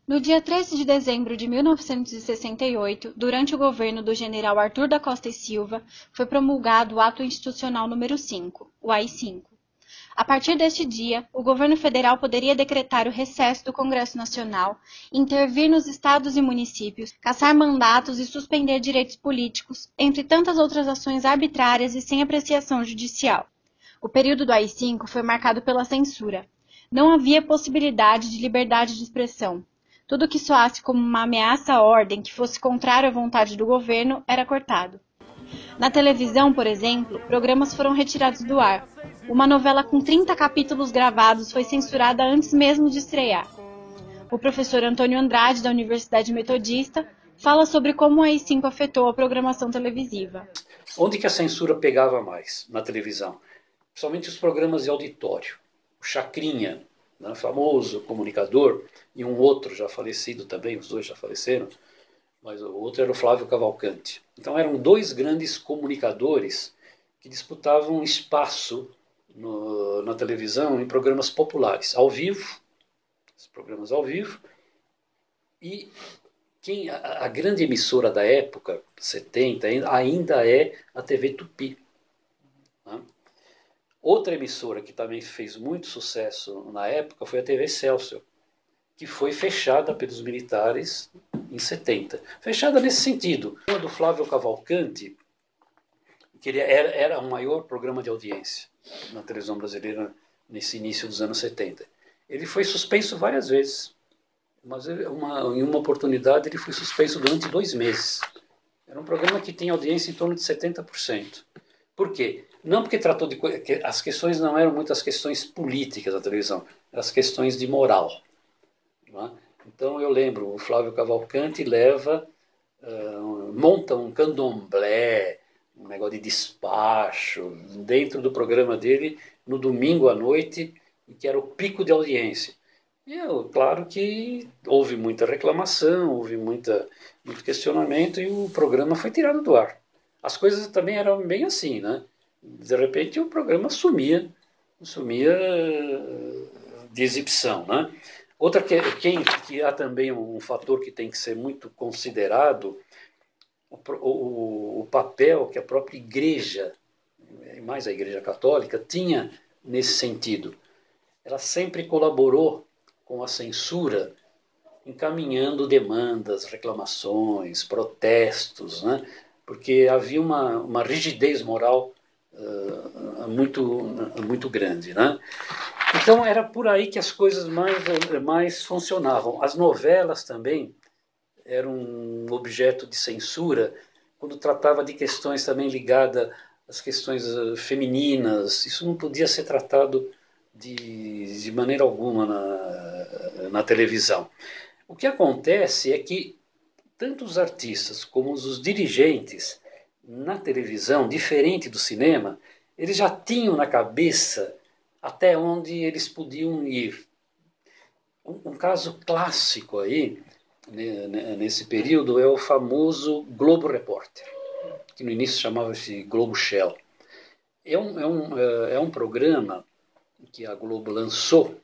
No dia 13 de dezembro de 1968, durante o governo do general Arthur da Costa e Silva, foi promulgado o Ato Institucional número 5, o AI-5. A partir deste dia, o governo federal poderia decretar o recesso do Congresso Nacional, intervir nos estados e municípios, cassar mandatos e suspender direitos políticos, entre tantas outras ações arbitrárias e sem apreciação judicial. O período do AI-5 foi marcado pela censura. Não havia possibilidade de liberdade de expressão. Tudo que soasse como uma ameaça à ordem que fosse contrário à vontade do governo era cortado. Na televisão, por exemplo, programas foram retirados do ar. Uma novela com 30 capítulos gravados foi censurada antes mesmo de estrear. O professor Antônio Andrade, da Universidade Metodista, fala sobre como o AI-5 afetou a programação televisiva. Onde que a censura pegava mais na televisão? Principalmente os programas de auditório. O Chacrinha, né, famoso comunicador, e um outro já falecido também, os dois já faleceram, mas o outro era o Flávio Cavalcante. Então eram dois grandes comunicadores que disputavam espaço na televisão em programas populares, ao vivo, os programas ao vivo, e a grande emissora da época, 70, ainda é a TV Tupi. Né? Outra emissora que também fez muito sucesso na época foi a TV Excelsior, que foi fechada pelos militares em 70. Fechada nesse sentido. Uma do Flávio Cavalcante, que ele era o maior programa de audiência na televisão brasileira nesse início dos anos 70. Ele foi suspenso várias vezes, mas em uma oportunidade ele foi suspenso durante 2 meses. Era um programa que tinha audiência em torno de 70%. Por quê? Não porque tratou de... As questões não eram muitas questões políticas da televisão, eram as questões de moral. Não é? Então eu lembro, o Flávio Cavalcante monta um candomblé, um negócio de despacho, dentro do programa dele, no domingo à noite, que era o pico de audiência. E claro que houve muita reclamação, houve muito questionamento e o programa foi tirado do ar. As coisas também eram bem assim, né? De repente o programa sumia de exibição, né? Outra que há também um fator que tem que ser muito considerado, o papel que a própria igreja, mais a igreja católica, tinha nesse sentido. Ela sempre colaborou com a censura, encaminhando demandas, reclamações, protestos, né? Porque havia uma rigidez moral muito grande, né? Então era por aí que as coisas mais funcionavam. As novelas também eram um objeto de censura quando tratava de questões também ligadas às questões femininas. Isso não podia ser tratado de maneira alguma na televisão. O que acontece é que tanto os artistas como os dirigentes na televisão, diferente do cinema, eles já tinham na cabeça até onde eles podiam ir. Um caso clássico aí, nesse período, é o famoso Globo Repórter, que no início chamava-se Globo Shell. É um programa que a Globo lançou,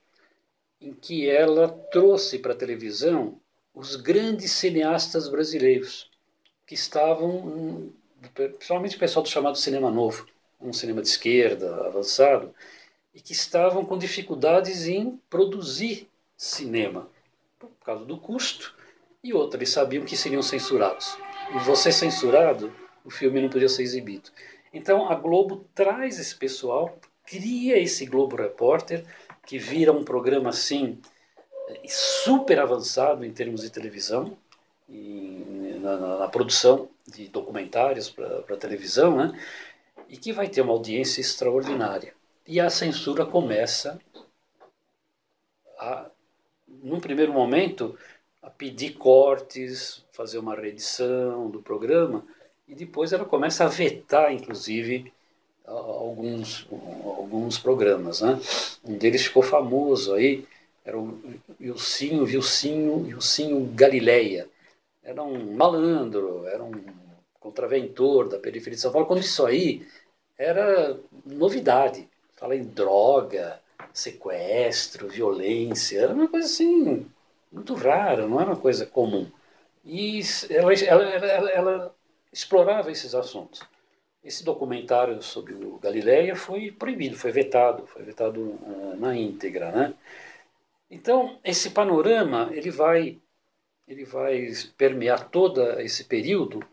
em que ela trouxe para a televisão os grandes cineastas brasileiros, que estavam, principalmente o pessoal do chamado cinema novo, um cinema de esquerda, avançado, e que estavam com dificuldades em produzir cinema, por causa do custo, e outra, eles sabiam que seriam censurados. E você censurado, o filme não podia ser exibido. Então a Globo traz esse pessoal, cria esse Globo Repórter, que vira um programa assim, super avançado em termos de televisão, na produção de documentários para televisão, né? E que vai ter uma audiência extraordinária. E a censura começa num primeiro momento, a pedir cortes, fazer uma reedição do programa, e depois ela começa a vetar, inclusive, alguns programas. Né? Um deles ficou famoso aí, era o Vilcinho Galileia. Era um malandro, era um contraventor da periferia de São Paulo, quando isso aí era novidade. Fala em droga, sequestro, violência, era uma coisa assim muito rara, não era uma coisa comum. E ela explorava esses assuntos. Esse documentário sobre o Galileia foi proibido, foi vetado na íntegra, né? Então, esse panorama ele vai permear todo esse período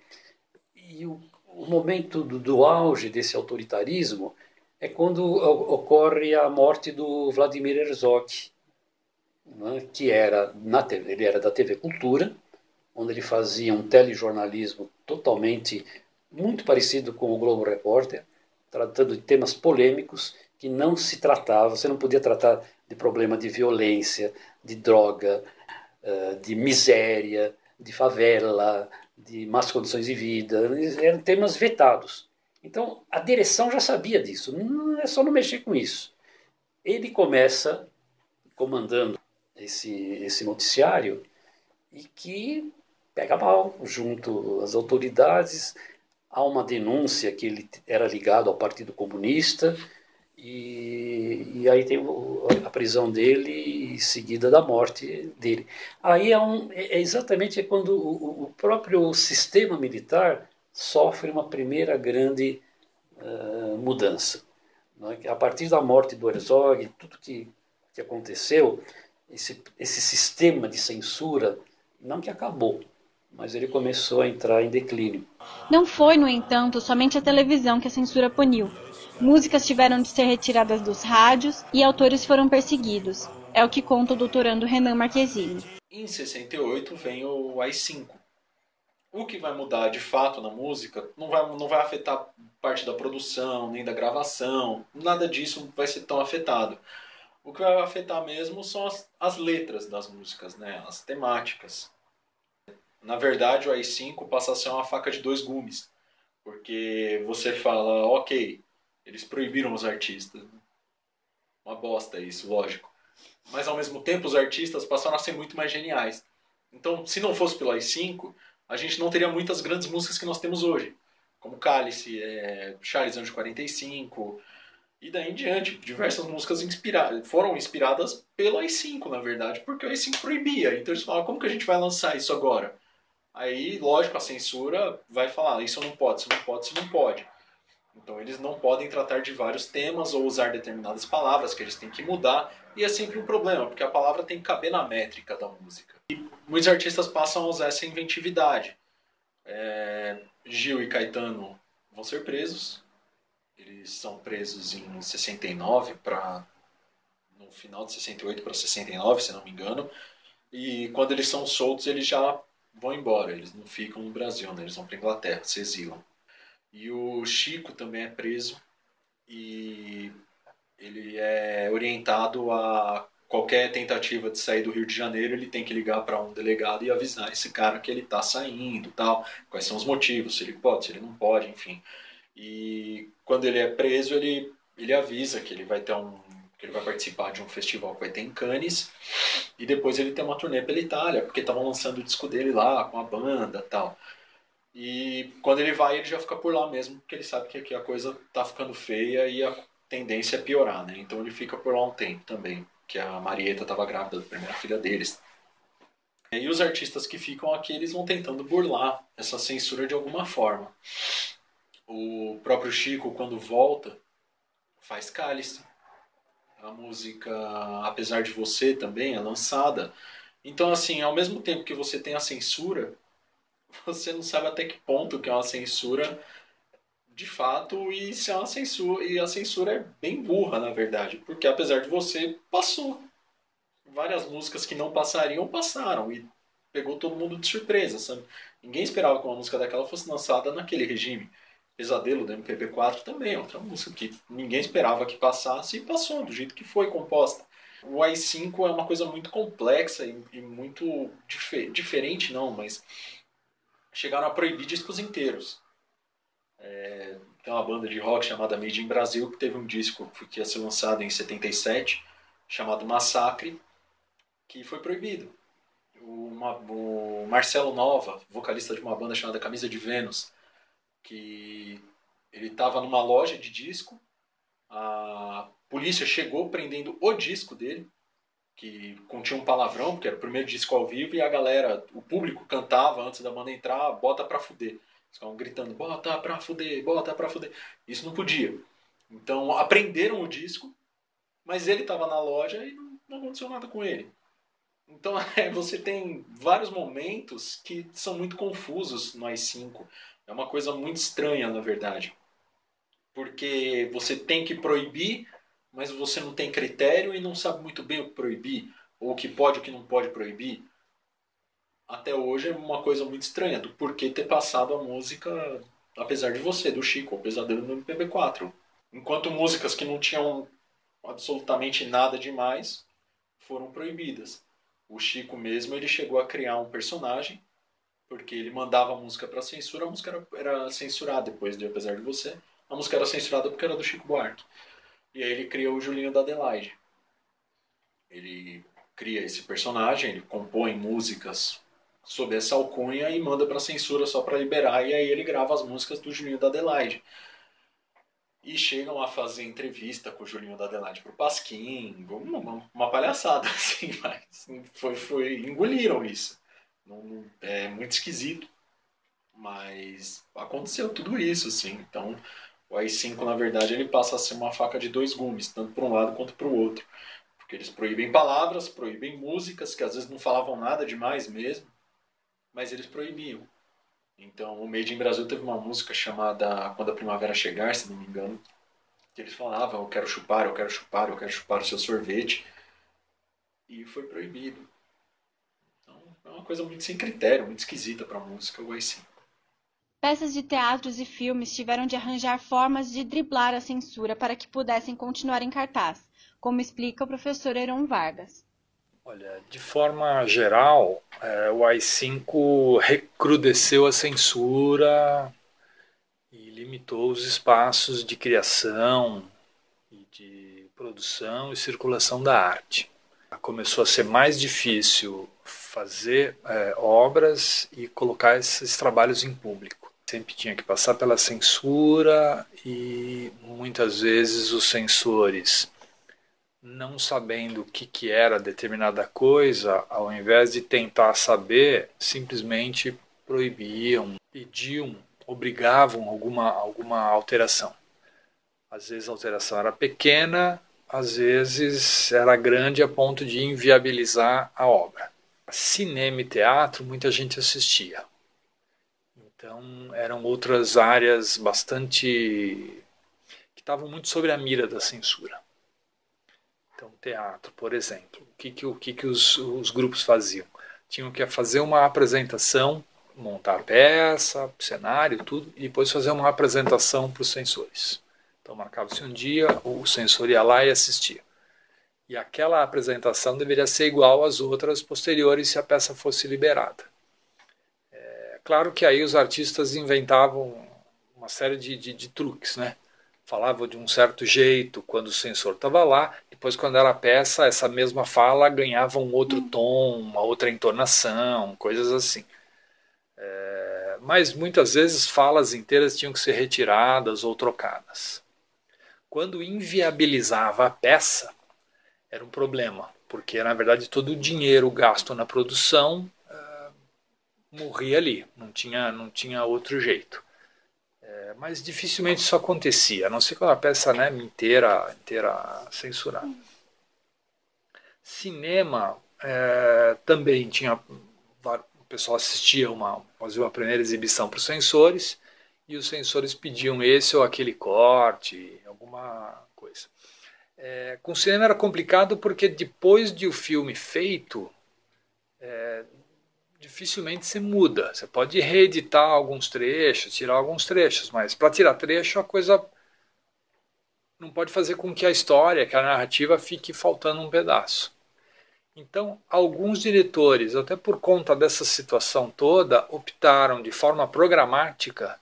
e o momento do auge desse autoritarismo é quando ocorre a morte do Vladimir Herzog, né, que era na TV, ele era da TV Cultura, onde ele fazia um telejornalismo totalmente muito parecido com o Globo Repórter, tratando de temas polêmicos que não se tratava, você não podia tratar de problema de violência, de droga, de miséria, de favela, de más condições de vida, eram temas vetados. Então a direção já sabia disso, não é só não mexer com isso. Ele começa comandando esse noticiário e que pega mal junto às autoridades. Há uma denúncia que ele era ligado ao Partido Comunista e aí tem a prisão dele e seguida da morte dele. Aí é exatamente quando o próprio sistema militar sofre uma primeira grande mudança. A partir da morte do Herzog, tudo que aconteceu, esse sistema de censura, não que acabou, mas ele começou a entrar em declínio. Não foi, no entanto, somente a televisão que a censura puniu. Músicas tiveram de ser retiradas dos rádios e autores foram perseguidos. É o que conta o doutorando Renan Marquezine. Em 68 vem o AI-5. O que vai mudar de fato na música não vai afetar parte da produção, nem da gravação, nada disso vai ser tão afetado. O que vai afetar mesmo são as letras das músicas, né? As temáticas. Na verdade, o AI-5 passa a ser uma faca de dois gumes, porque você fala, ok, eles proibiram os artistas. Uma bosta isso, lógico. Mas ao mesmo tempo os artistas passaram a ser muito mais geniais. Então, se não fosse pelo AI-5, a gente não teria muitas grandes músicas que nós temos hoje. Como Cálice, Charles Anjo 45, e daí em diante. Diversas músicas foram inspiradas pelo AI-5, na verdade, porque o AI-5 proibia. Então eles falaram, como que a gente vai lançar isso agora? Aí, lógico, a censura vai falar, isso não pode, isso não pode, isso não pode. Então eles não podem tratar de vários temas ou usar determinadas palavras que eles têm que mudar. E é sempre um problema, porque a palavra tem que caber na métrica da música. E muitos artistas passam a usar essa inventividade. Gil e Caetano vão ser presos. Eles são presos em 69 no final de 68 para 69, se não me engano. E quando eles são soltos, eles já vão embora. Eles não ficam no Brasil, né? Eles vão para Inglaterra, se exilam. E o Chico também é preso e ele é orientado a qualquer tentativa de sair do Rio de Janeiro, ele tem que ligar para um delegado e avisar esse cara que ele está saindo, tal, quais são os motivos, se ele pode, se ele não pode, enfim. E quando ele é preso, ele avisa que ele vai ter que ele vai participar de um festival que vai ter em Cannes e depois ele tem uma turnê pela Itália, porque estavam lançando o disco dele lá com a banda, tal. E quando ele vai, ele já fica por lá mesmo, porque ele sabe que aqui a coisa tá ficando feia e a tendência é piorar, né? Então ele fica por lá um tempo também, que a Marieta estava grávida da primeira filha deles. E os artistas que ficam aqui, eles vão tentando burlar essa censura de alguma forma. O próprio Chico, quando volta, faz Cálice. A música Apesar de Você também é lançada. Então, assim, ao mesmo tempo que você tem a censura, você não sabe até que ponto que é uma censura de fato e se é uma censura. E a censura é bem burra, na verdade. Porque apesar de você, passou. Várias músicas que não passariam, passaram. E pegou todo mundo de surpresa, sabe? Ninguém esperava que uma música daquela fosse lançada naquele regime. Pesadelo do MPB4 também é outra música que ninguém esperava que passasse e passou do jeito que foi composta. O AI-5 é uma coisa muito complexa e muito diferente, não, mas chegaram a proibir discos inteiros. Tem uma banda de rock chamada Made in Brasil que teve um disco que ia ser lançado em 77, chamado Massacre, que foi proibido. O Marcelo Nova, vocalista de uma banda chamada Camisa de Vênus, que ele estava numa loja de disco, a polícia chegou prendendo o disco dele, que continha um palavrão, porque era o primeiro disco ao vivo, e a galera, o público cantava antes da banda entrar, bota pra fuder. Eles ficavam gritando, bota pra fuder, bota pra fuder. Isso não podia. Então aprenderam o disco, mas ele estava na loja e não aconteceu nada com ele. Então você tem vários momentos que são muito confusos no AI-5. É uma coisa muito estranha, na verdade. Porque você tem que proibir, mas você não tem critério e não sabe muito bem o que proibir, ou o que pode e o que não pode proibir. Até hoje é uma coisa muito estranha do porquê ter passado a música, apesar de você, do Chico, apesar dele no MPB4. Enquanto músicas que não tinham absolutamente nada demais foram proibidas. O Chico mesmo, ele chegou a criar um personagem, porque ele mandava a música para censura, a música era censurada depois de Apesar de Você. A música era censurada porque era do Chico Buarque. E aí ele criou o Julinho da Adelaide. Ele cria esse personagem, ele compõe músicas sob essa alcunha e manda para censura só para liberar, e aí ele grava as músicas do Julinho da Adelaide. E chegam a fazer entrevista com o Julinho da Adelaide pro Pasquim, uma palhaçada, assim, mas engoliram isso. É muito esquisito, mas aconteceu tudo isso, assim. Então, o AI-5, na verdade, ele passa a ser uma faca de dois gumes, tanto para um lado quanto para o outro. Porque eles proíbem palavras, proíbem músicas, que às vezes não falavam nada demais mesmo, mas eles proibiam. Então, o Made in Brasil teve uma música chamada Quando a Primavera Chegar, se não me engano, que eles falavam, eu quero chupar, eu quero chupar, eu quero chupar o seu sorvete. E foi proibido. Então, é uma coisa muito sem critério, muito esquisita pra música, o AI-5. Peças de teatros e filmes tiveram de arranjar formas de driblar a censura para que pudessem continuar em cartaz, como explica o professor Heron Vargas. Olha, de forma geral, o AI-5 recrudesceu a censura e limitou os espaços de criação e de produção e circulação da arte. Começou a ser mais difícil fazer obras e colocar esses trabalhos em público. Sempre tinha que passar pela censura e muitas vezes os censores, não sabendo o que era determinada coisa, ao invés de tentar saber, simplesmente proibiam, pediam, obrigavam alguma alteração. Às vezes a alteração era pequena, às vezes era grande a ponto de inviabilizar a obra. Cinema e teatro, muita gente assistia. Então eram outras áreas bastante que estavam muito sobre a mira da censura. Então, teatro, por exemplo, o que os grupos faziam? Tinham que fazer uma apresentação, montar a peça, cenário, tudo, e depois fazer uma apresentação para os censores. Então, marcava-se um dia, o censor ia lá e assistia. E aquela apresentação deveria ser igual às outras posteriores se a peça fosse liberada. É claro que aí os artistas inventavam uma série de truques, né? Falavam de um certo jeito quando o censor estava lá, depois quando era a peça, essa mesma fala ganhava um outro tom, uma outra entonação, coisas assim. Mas muitas vezes falas inteiras tinham que ser retiradas ou trocadas. Quando inviabilizava a peça, era um problema, porque na verdade todo o dinheiro gasto na produção morria ali, não tinha outro jeito. Mas dificilmente isso acontecia, a não ser quando a peça inteira censurada. Cinema também tinha, o pessoal assistia fazia uma primeira exibição para os censores, e os censores pediam esse ou aquele corte, alguma coisa. Com o cinema era complicado porque depois de o filme feito, dificilmente se muda. Você pode reeditar alguns trechos, tirar alguns trechos, mas para tirar trecho a coisa não pode fazer com que a história, que a narrativa fique faltando um pedaço. Então, alguns diretores, até por conta dessa situação toda, optaram de forma programática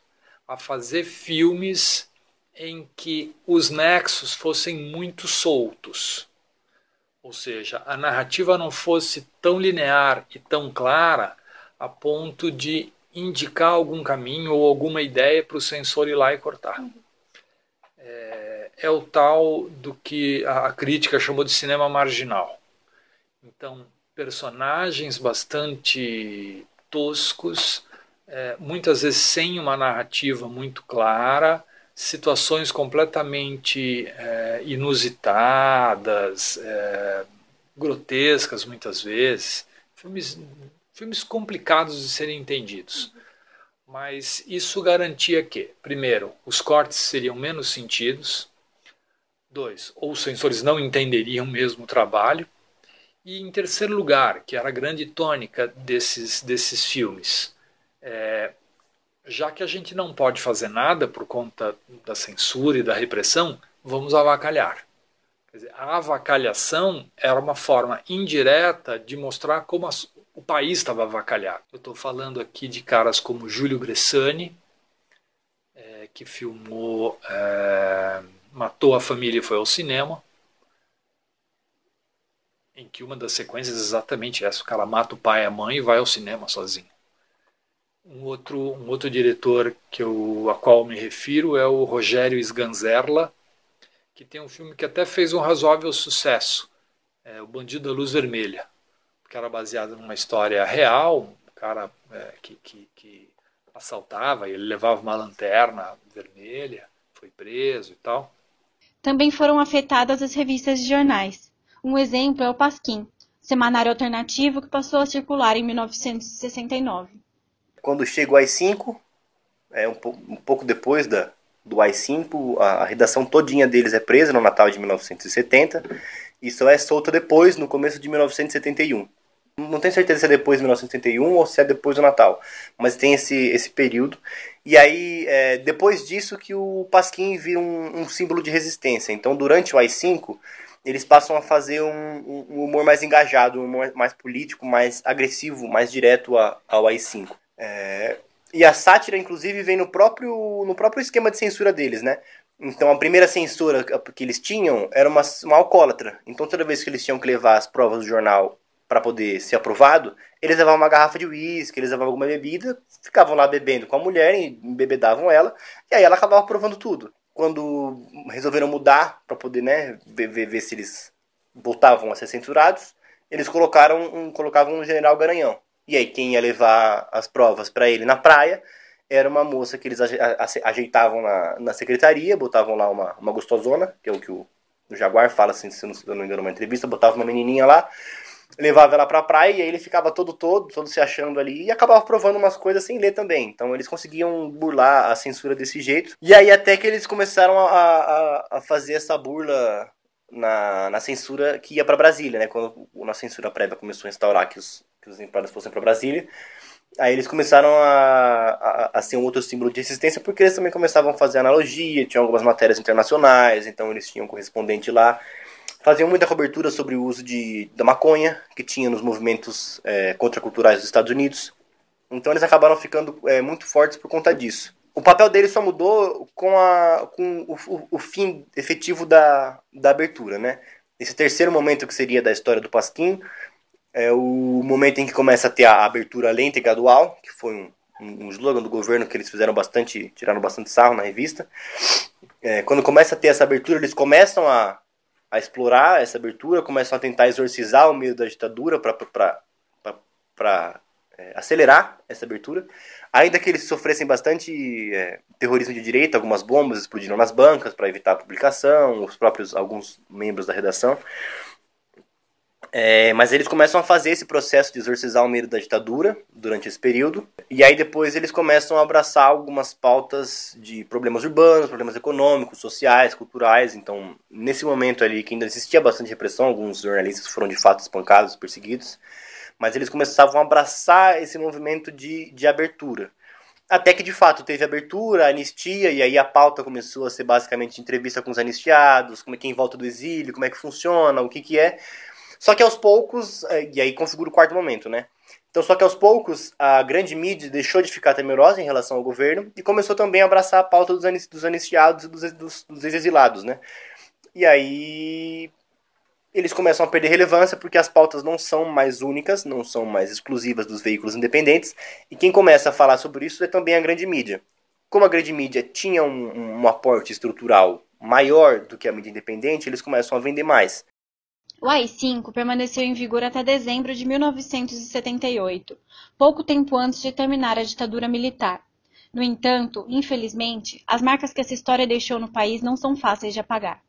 a fazer filmes em que os nexos fossem muito soltos. Ou seja, a narrativa não fosse tão linear e tão clara a ponto de indicar algum caminho ou alguma ideia para o censor ir lá e cortar. É o tal do que a crítica chamou de cinema marginal. Então, personagens bastante toscos, muitas vezes sem uma narrativa muito clara, situações completamente inusitadas, grotescas muitas vezes, filmes complicados de serem entendidos. Mas isso garantia que, primeiro, os cortes seriam menos sentidos, 2, ou os censores não entenderiam mesmo o trabalho, e em terceiro lugar, que era a grande tônica desses filmes, já que a gente não pode fazer nada por conta da censura e da repressão, vamos avacalhar. Quer dizer, a avacalhação era uma forma indireta de mostrar como o país estava avacalhado. Eu estou falando aqui de caras como Júlio Bressani, que filmou Matou a Família e Foi ao Cinema, em que uma das sequências é exatamente essa: o cara mata o pai e a mãe e vai ao cinema sozinho. Um outro diretor a qual me refiro é o Rogério Sganzerla, que tem um filme que até fez um razoável sucesso, O Bandido da Luz Vermelha, que era baseado numa história real, um cara que assaltava, ele levava uma lanterna vermelha, foi preso e tal. Também foram afetadas as revistas e jornais. Um exemplo é o Pasquim, semanário alternativo que passou a circular em 1969. Quando chega o AI-5, um pouco depois do AI-5, a redação todinha deles é presa no Natal de 1970 e só é solta depois, no começo de 1971. Não tenho certeza se é depois de 1971 ou se é depois do Natal, mas tem esse período. E aí, depois disso que o Pasquim vira um símbolo de resistência. Então, durante o AI-5, eles passam a fazer um humor mais engajado, um humor mais político, mais agressivo, mais direto ao AI-5. E a sátira, inclusive, vem no próprio esquema de censura deles, né? Então, a primeira censura que eles tinham era uma alcoólatra. Então, toda vez que eles tinham que levar as provas do jornal para poder ser aprovado, eles levavam uma garrafa de uísque, eles levavam alguma bebida, ficavam lá bebendo com a mulher, e embebedavam ela, e aí ela acabava aprovando tudo. Quando resolveram mudar para poder, né, ver se eles voltavam a ser censurados, eles colocavam um general Garanhão. E aí quem ia levar as provas para ele na praia era uma moça que eles ajeitavam na secretaria, botavam lá uma gostosona, que é o que o Jaguar fala, assim, se eu não me engano, numa entrevista, botava uma menininha lá, levava ela pra praia e aí ele ficava todo se achando ali e acabava provando umas coisas sem ler também. Então eles conseguiam burlar a censura desse jeito. E aí até que eles começaram a fazer essa burla na censura que ia pra Brasília, né? Quando a censura prévia começou a instaurar que os exemplares fossem pra Brasília, aí eles começaram a ser um outro símbolo de resistência, porque eles também começavam a fazer analogia, tinham algumas matérias internacionais, então eles tinham um correspondente lá. Faziam muita cobertura sobre o uso da maconha, que tinha nos movimentos contraculturais dos Estados Unidos. Então eles acabaram ficando muito fortes por conta disso. O papel deles só mudou com o fim efetivo da abertura, né? Esse terceiro momento que seria da história do Pasquim é o momento em que começa a ter a abertura lenta e gradual, que foi um slogan do governo que eles tiraram bastante sarro na revista. Quando começa a ter essa abertura, eles começam a explorar essa abertura, começam a tentar exorcizar o medo da ditadura para acelerar essa abertura. Ainda que eles sofressem bastante terrorismo de direita, algumas bombas explodiram nas bancas para evitar a publicação, alguns membros da redação. Mas eles começam a fazer esse processo de exorcizar o medo da ditadura durante esse período, e aí depois eles começam a abraçar algumas pautas de problemas urbanos, problemas econômicos, sociais, culturais. Então, nesse momento ali que ainda existia bastante repressão, alguns jornalistas foram de fato espancados, perseguidos, mas eles começavam a abraçar esse movimento de abertura. Até que de fato teve abertura, anistia, e aí a pauta começou a ser basicamente entrevista com os anistiados, quem volta do exílio, como é que funciona, o que é. Só que aos poucos, e aí configura o quarto momento, né? Então, só que aos poucos, a grande mídia deixou de ficar temerosa em relação ao governo e começou também a abraçar a pauta dos anistiados e dos exilados, né? E aí eles começam a perder relevância porque as pautas não são mais únicas, não são mais exclusivas dos veículos independentes, e quem começa a falar sobre isso é também a grande mídia. Como a grande mídia tinha um aporte estrutural maior do que a mídia independente, eles começam a vender mais. O AI-5 permaneceu em vigor até dezembro de 1978, pouco tempo antes de terminar a ditadura militar. No entanto, infelizmente, as marcas que essa história deixou no país não são fáceis de apagar.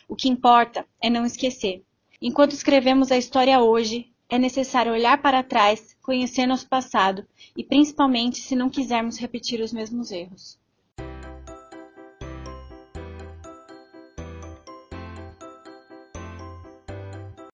O que importa é não esquecer. Enquanto escrevemos a história hoje, é necessário olhar para trás, conhecer nosso passado e, principalmente, se não quisermos repetir os mesmos erros.